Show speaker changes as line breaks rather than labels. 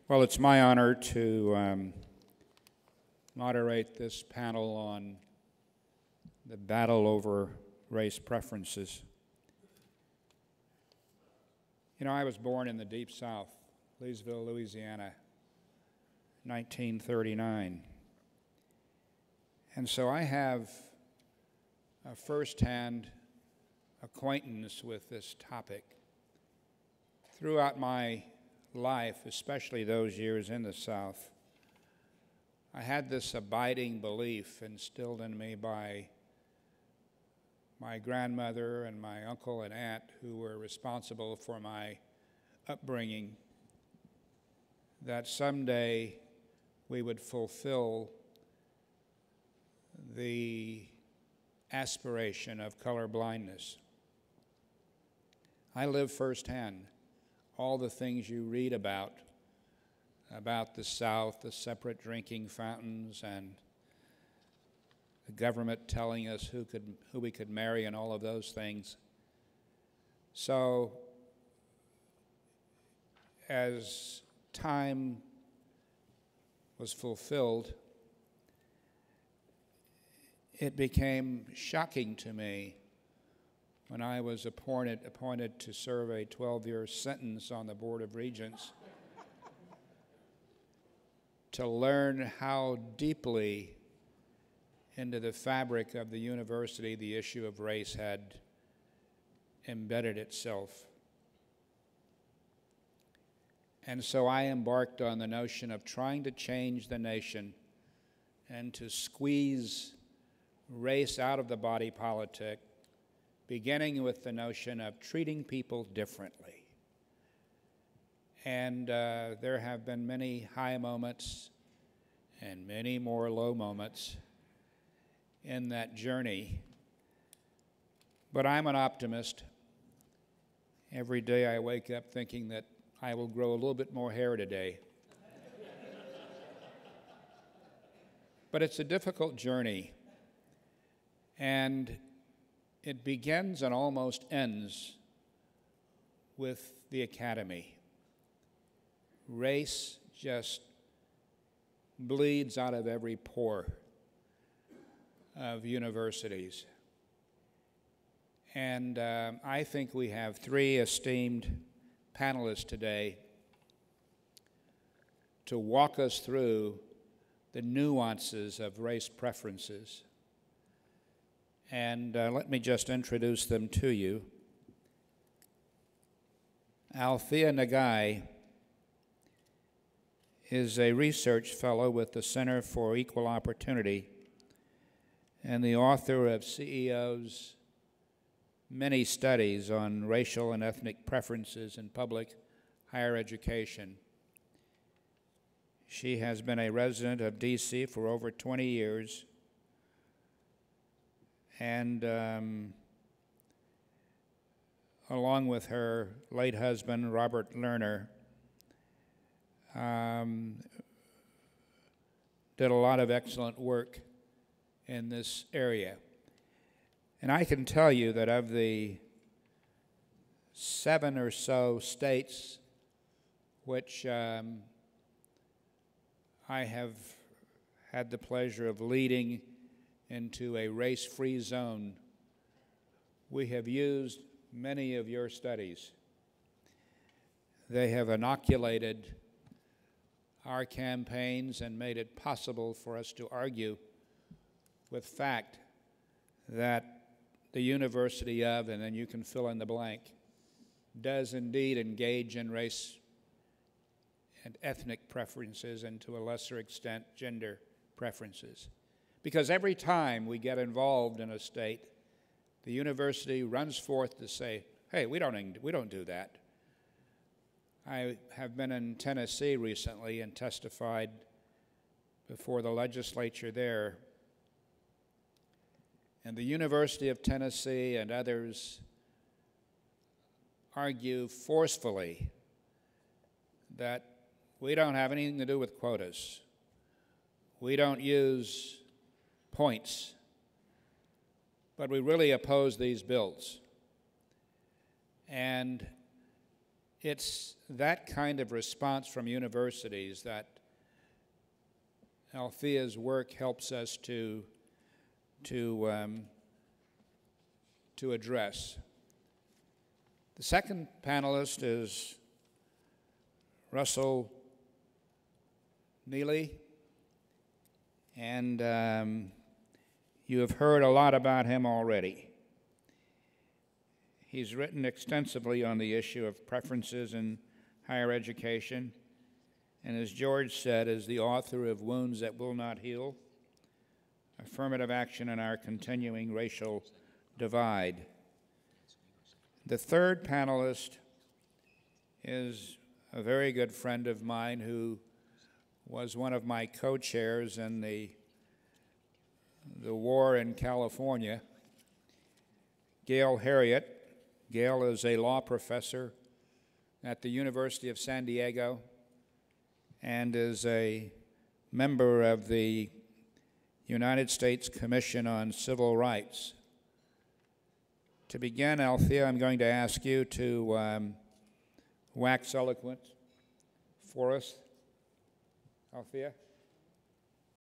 Well, it's my honor to moderate this panel on the battle over race preferences. You know, I was born in the Deep South, Leesville, Louisiana, 1939. And so I have a firsthand acquaintance with this topic. Throughout my life, especially those years in the South, I had this abiding belief instilled in me by my grandmother and my uncle and aunt who were responsible for my upbringing, that someday we would fulfill the aspiration of color blindness. I live firsthand all the things you read about the South, the separate drinking fountains, and the government telling us who we could marry and all of those things. So as time was fulfilled, it became shocking to me when I was appointed to serve a 12-year sentence on the Board of Regents to learn how deeply into the fabric of the university the issue of race had embedded itself. And so I embarked on the notion of trying to change the nation and to squeeze race out of the body politic, beginning with the notion of treating people differently. And there have been many high moments and many more low moments in that journey. But I'm an optimist. Every day I wake up thinking that I will grow a little bit more hair today. But it's a difficult journey. And it begins and almost ends with the academy. Race just bleeds out of every pore of universities. And I think we have three esteemed panelists today to walk us through the nuances of race preferences. And let me just introduce them to you. Althea Nagai is a research fellow with the Center for Equal Opportunity and the author of CEO's many studies on racial and ethnic preferences in public higher education. She has been a resident of D.C. for over 20 years, and along with her late husband, Robert Lerner, did a lot of excellent work in this area. And I can tell you that of the 7 or so states which I have had the pleasure of leading into a race-free zone, we have used many of your studies. They have inoculated our campaigns and made it possible for us to argue with fact that the University of, and then you can fill in the blank, does indeed engage in race and ethnic preferences and to a lesser extent gender preferences. Because every time we get involved in a state, the university runs forth to say, hey, we don't do that. I have been in Tennessee recently and testified before the legislature there. And the University of Tennessee and others argue forcefully that we don't have anything to do with quotas. We don't use points, but we really oppose these bills. And it's that kind of response from universities that Althea's work helps us to address. The second panelist is Russell Neely, and you have heard a lot about him already. He's written extensively on the issue of preferences in higher education, and as George said, is the author of Wounds That Will Not Heal, Affirmative Action in Our Continuing Racial Divide. The third panelist is a very good friend of mine who was one of my co-chairs in the war in California, Gail Harriet. Gail is a law professor at the University of San Diego and is a member of the United States Commission on Civil Rights. To begin, Althea, I'm going to ask you to wax eloquent for us. Althea?